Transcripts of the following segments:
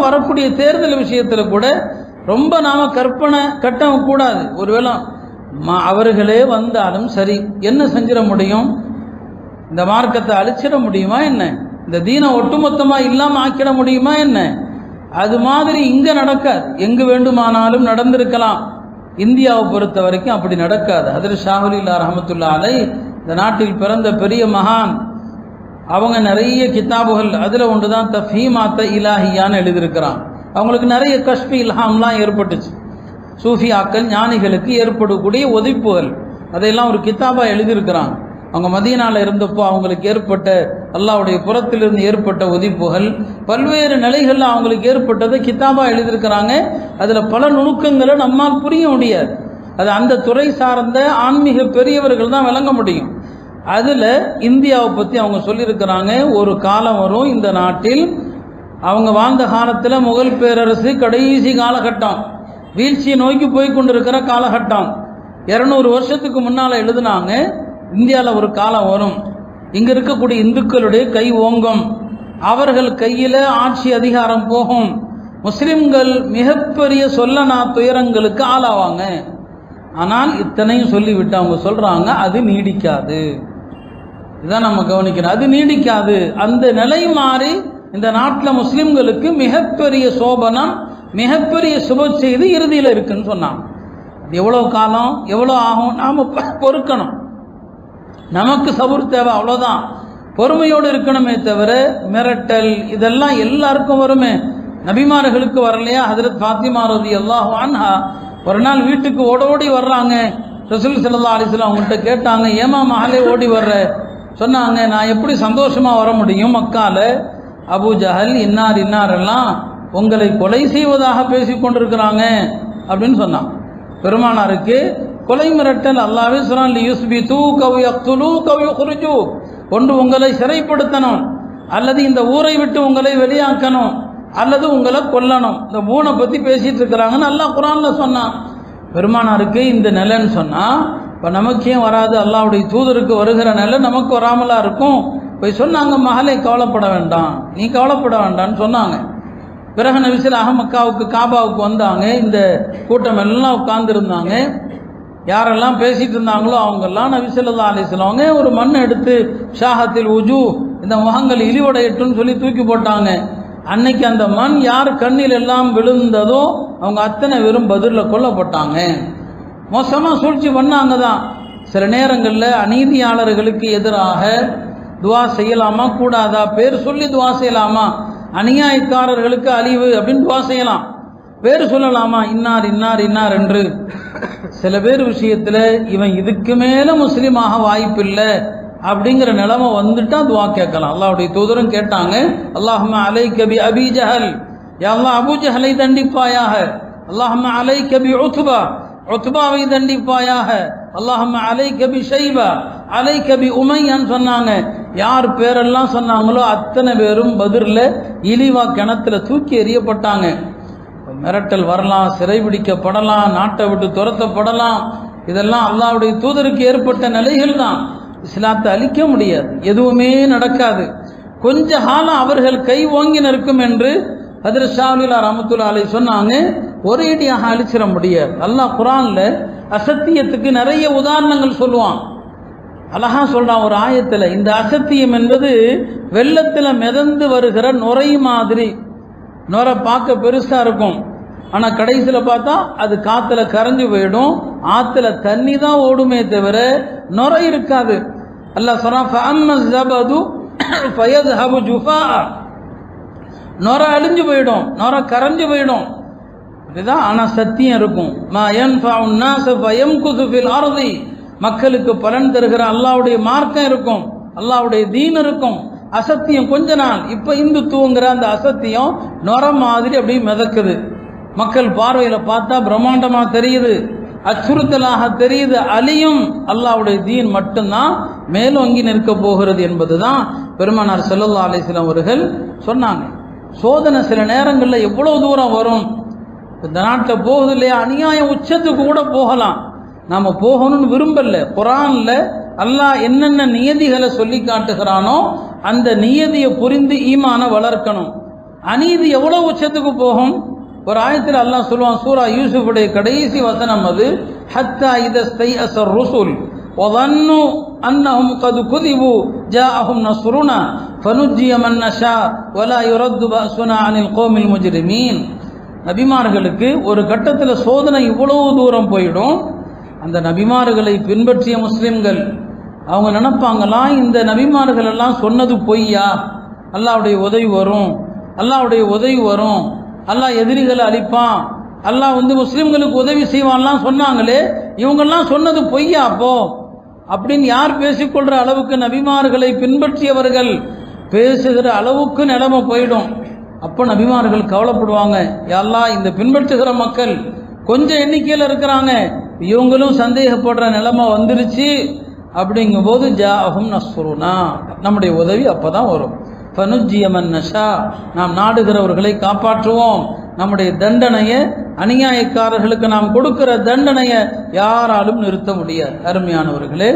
வரக்கூடிய தேர்தல் விஷயத்தில் கூட ரொம்ப நாம கற்பனை கட்டவும் கூடாது. ஒருவேளை அவர்களே வந்தாலும் சரி, என்ன செஞ்சிட முடியும்? இந்த மார்க்கத்தை அழிச்சிட முடியுமா என்ன? இந்த தீனை ஒட்டுமொத்தமா இல்லாம ஆக்கிட முடியுமா என்ன? அது மாதிரி இங்க நடக்காது. எங்கு வேண்டுமானாலும் நடந்திருக்கலாம். இந்தியாவை பொறுத்த வரைக்கும் அப்படி நடக்காது. ஹஜ்ரத் ஷாஹுலில்லா ரஹ்மத்துல்லாஹி அலைஹி இந்த நாட்டில் பிறந்த பெரிய மகான். அவங்க நிறைய கிதாபுகள், அதுல ஒன்றுதான் தஃஹீமாத் இலாஹியான்னு எழுதியிருக்கிறாங்க. அவங்களுக்கு நிறைய கஷ்பி இல்ஹாம்லாம் ஏற்பட்டுச்சு. சூஃபியாக்கள் ஞானிகளுக்கு ஏற்படக்கூடிய ஒதிப்புகள் அதையெல்லாம் ஒரு கிதாபா எழுதியிருக்கிறாங்க. அவங்க மதீனால இருந்தப்போ அவங்களுக்கு ஏற்பட்ட அல்லாஹ்வுடைய புறத்திலிருந்து ஏற்பட்ட ஒதிப்புகள், பல்வேறு நிலைகளில் அவங்களுக்கு ஏற்பட்டதை கிதாபா எழுதியிருக்கிறாங்க. அதுல பல நுணுக்கங்களை நம்மால் புரிய முடியாது. அது அந்த துறை சார்ந்த ஆன்மீக பெரியவர்கள் தான் விளங்க முடியும். அதுல இந்தியாவை பத்தி அவங்க சொல்லியிருக்கிறாங்க. ஒரு காலம் வரும் இந்த நாட்டில், அவங்க வாழ்ந்த காலத்தில் முகல் பேரரசு கடைசி காலகட்டம், வீழ்ச்சியை நோக்கி போய் கொண்டிருக்கிற காலகட்டம். 200 வருஷத்துக்கு முன்னால எழுதுனாங்க, இந்தியாவில் ஒரு காலம் வரும், இங்க இருக்கக்கூடிய இந்துக்களுடைய கை ஓங்கும், அவர்கள் கையில ஆட்சி அதிகாரம் போகும், முஸ்லிம்கள் மிகப்பெரிய சொல்லனா துயரங்களுக்கு ஆளாவாங்க. ஆனால் இத்தனையும் சொல்லிவிட்டு அவங்க சொல்றாங்க அது நீடிக்காது. இதான் நம்ம கவனிக்கணும். அது நீடிக்காது. அந்த நிலை மாறி இந்த நாட்டில் முஸ்லிம்களுக்கு மிகப்பெரிய சோபனம், மிகப்பெரிய சுப செய்தி இறுதியில் இருக்குன்னு சொன்னாங்க. எவ்வளவு காலம், எவ்வளவு ஆகும், நாம பொறுக்கணும். நமக்கு சபூர் தேவை, அவ்வளவுதான். பொறுமையோடு இருக்கணுமே தவிர மிரட்டல் இதெல்லாம் எல்லாருக்கும் வருமே. நபிமார்களுக்கு வரலையா? ஹஜ்ரத் ஃபாத்திமா ரலியல்லாஹு அன்ஹா ஒரு நாள் வீட்டுக்கு ஓடோடி வர்றாங்க. ரசூல் ஸல்லல்லாஹு அலைஹி வஸல்லம் அவங்கள்ட்ட கேட்டாங்க, ஏமா மகளே ஓடி வர்ற? சொன்னாங்க, நான் எப்படி சந்தோஷமா வர முடியும்? மக்கால அபூ ஜஹல் இன்னார் எல்லாம் உங்களை கொலை செய்வதாக பேசிக் கொண்டிருக்கிறாங்க அப்படின்னு சொன்னான். பெருமானாருக்கு கொலை மிரட்டல் அல்லாஹ்வே சொல்றான், லியுஸ்பிது கவ் யக்துலு கவ் யுக்ரிஜு, ஒன்று உங்களை சிறைப்படுத்தணும், அல்லது இந்த ஊரை விட்டு உங்களை வெளியாக்கணும், அல்லது உங்களை கொல்லணும். இந்த மூணை பத்தி பேசிட்டு இருக்கிறாங்கன்னு அல்லாஹ் குர்ஆன்ல சொன்னான். பெருமானாருக்கு இந்த நிலைன்னு சொன்னா இப்போ நமக்கு ஏன் வராது? அல்லாஹ்வுடைய தூதருக்கு வருகிற நிலை நமக்கு வராமலா இருக்கும். போய் சொன்னாங்க, மகளே கவலைப்பட வேண்டாம், நீ கவலைப்பட வேண்டாம்னு சொன்னாங்க. பிறகு நபி ஸல்லல்லாஹு மக்காவுக்கு காபாவுக்கு வந்தாங்க. இந்த கூட்டம் எல்லாம் உட்கார்ந்து இருந்தாங்க. யாரெல்லாம் பேசிட்டு இருந்தாங்களோ அவங்கெல்லாம் நபி ஸல்லல்லாஹு அலைஹி வஸல்லம் ஒரு மண் எடுத்து ஷாஹத்தில் உஜூ, இந்த முகங்கள் இழிவடையட்டுன்னு சொல்லி தூக்கி போட்டாங்க. அன்னைக்கு அந்த மண் யார் கண்ணில் எல்லாம் விழுந்ததோ அவங்க அத்தனை வெறும் பதிரில் கொல்லப்பட்டாங்க. மோசமா சூழ்ச்சி பண்ணாங்க தான். சில நேரங்களில் அநீதியாளர்களுக்கு எதிராக துவா செய்யலாமா கூடாதா? பேர் சொல்லி துவா செய்யலாமா? அநியாயக்காரர்களுக்கு அழிவு அப்படின்னு துவா செய்யலாம். பேர் சொல்லலாமா? இன்னார் இன்னார் இன்னார் என்று. சில பேர் விஷயத்துல இவன் இதுக்கு மேல முஸ்லீமாக வாய்ப்பில்லை அப்படிங்கிற நிலைமை வந்துட்டா துவா கேட்கலாம். அல்லாஹ்வுடைய தூதரும் கேட்டாங்க, அல்லாஹும்ம அலைக பி அபீ ஜஹல், யா அல்லாஹ் அபூ ஜஹலை தண்டிப்பாயாக. அல்லாஹும்ம அலைக பி உத்பா, உத்பாவை தண்டிப்பாயாக. அல்லாஹும்ம அலைக பி ஷைபா, அலைக பி உமையான்னு சொன்னாங்க. யார் பேரெல்லாம் சொன்னாங்களோ அத்தனை பேரும் பதிரில் இழிவா கிணத்துல தூக்கி எறியப்பட்டாங்க. மிரட்டல் வரலாம், சிறைபிடிக்கப்படலாம், நாட்டை விட்டு துரத்தப்படலாம். இதெல்லாம் அல்லாஹ்வுடைய தூதருக்கு ஏற்பட்ட நிலைகள் தான். இஸ்லாத்தை அழிக்க முடியாது, எதுவுமே நடக்காது. கொஞ்ச காலம் அவர்கள் கை ஓங்கி நிற்கும் என்று ஹஜ்ரத் ஷாஹுலில்லா ரஹ்மத்துல்லாஹி அலைஹி சொன்னாங்க. ஒரேடியாக அழிச்சிட முடியாது. அல்லாஹ் குர்ஆன்ல அசத்தியத்துக்கு நிறைய உதாரணங்கள் சொல்லுவான். அழகா சொல்றான் ஒரு ஆயத்துல, இந்த அசத்தியம் என்பது வெள்ளத்துல மிதந்து வருகிற நுரை மாதிரி. நுரை பார்க்க பெருசா இருக்கும், ஆனா கடைசியில பார்த்தா அது காத்துல கரைஞ்சு போயிடும். ஆத்துல தண்ணி தான் ஓடுமே தவிர நுரை இருக்காது. அல்லாஹ் சொல்றான், ஃபஅம்ம ஸபது ஃபயذهபு ஜுஃபா, நுரை அழிஞ்சு போயிடும், நுரை கரைஞ்சு போயிடும். இதுதான். ஆனா சத்தியம் இருக்கும். மா யன்ஃபஉன் நாஸ ஃபயம்குது ஃபில் அர்தி, மக்களுக்கு பலன் தருகிற அல்லாஹ்வுடைய மார்க்கம் இருக்கும், அல்லாஹ்வுடைய தீன் இருக்கும். அசத்தியம் கொஞ்ச நாள், இப்ப இந்துத்துவங்கிற அந்த அசத்தியம் நுர மாதிரி அப்படியே மிதக்குது. மக்கள் பார்வையில பார்த்தா பிரம்மாண்டமா தெரியுது, அச்சுறுத்தலாக தெரியுது. அழியும். அல்லாஹ்வுடைய தீன் மட்டும்தான் மேலோங்கி நிற்க போகிறது என்பதுதான் பெருமானார் ஸல்லல்லாஹு அலைஹி வஸல்லம் அவர்கள் சொன்னாங்க. சோதனை சில நேரங்களில் எவ்வளவு தூரம் வரும். இந்த நாட்டில் போகுது இல்லையா, அநியாயம் உச்சத்துக்கு கூட போகலாம். நாம போகணும்னு விரும்பல. குர்ஆன்ல அல்லாஹ் என்னென்ன நியதிகளை சொல்லி காட்டுகிறானோ அந்த நியதியை புரிந்து ஈமான வளர்க்கணும். அநீதி எவ்வளவு உச்சத்துக்கு போகும்? ஒரு ஆயத்தில் அல்லாஹ் சொல்லுவான், சூரா யூசுஃபுடைய கடைசி வசனம் அது, ஹத்தா இதஸ்தைஅஸர் ருசுல் வظنوا أنهم قد كذبوا جاءهم نصرنا فنجي من نشاء ولا يرد بأسنا عن القوم المجرمين. நபிமார்களுக்கு ஒரு கட்டத்தில் சோதனை இவ்வளவு தூரம் போயிடும். அந்த நபிமார்களை பின்பற்றிய முஸ்லிம்கள் அவங்க நினைப்பாங்களாம், இந்த நபிமார்கள் எல்லாம் சொன்னது பொய்யா, அல்லாஹ்வுடைய உதவி வரும், அல்லாஹ்வுடைய உதவி வரும், அல்லாஹ் எதிரிகளை அழிப்பான், அல்லாஹ் முஸ்லிம்களுக்கு உதவி செய்வான்லாம் சொன்னாங்களே, இவங்கெல்லாம் சொன்னது பொய்யா அப்போ அப்படின்னு யார் பேசிக்கொள்ற அளவுக்கு நபிமார்களை பின்பற்றியவர்கள் பேசுகிற அளவுக்கு நிலைமை போயிடும். அப்போ நபிமார்கள் கவலைப்படுவாங்க, யா அல்லாஹ் இந்த பின்பற்றுகிற மக்கள் கொஞ்சம் எண்ணிக்கையில் இருக்கிறாங்க, இவங்களும் சந்தேகப்படுற நிலைமை வந்துருச்சு. அப்படிங்கும் போது ஜாஅஹும் நஸ்ருனா, நம்முடைய உதவி அப்பதான் வரும். ஃபனுஜ்ஜிய மன் நஷா, நாம் நாடுகிறவர்களை காப்பாற்றுவோம். நம்முடைய தண்டனையை, அநியாயக்காரர்களுக்கு நாம் கொடுக்கிற தண்டனையை யாராலும் நிறுத்த முடியாது. அருமையானவர்களே,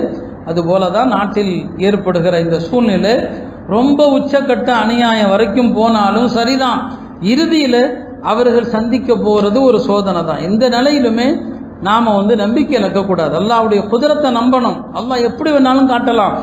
அதுபோலதான் நாட்டில் ஏற்படுகிற இந்த சூழ்நிலை ரொம்ப உச்சக்கட்ட அநியாயம் வரைக்கும் போனாலும் சரிதான், இறுதியில் அவர்கள் சந்திக்க போறது ஒரு சோதனை தான். எந்த நிலையிலுமே நாம நம்பிக்கை இழக்கக்கூடாது. அல்லாஹ்வுடைய குதிரத்தை நம்பணும். அல்லாஹ் எப்படி வேணாலும் காட்டலாம்.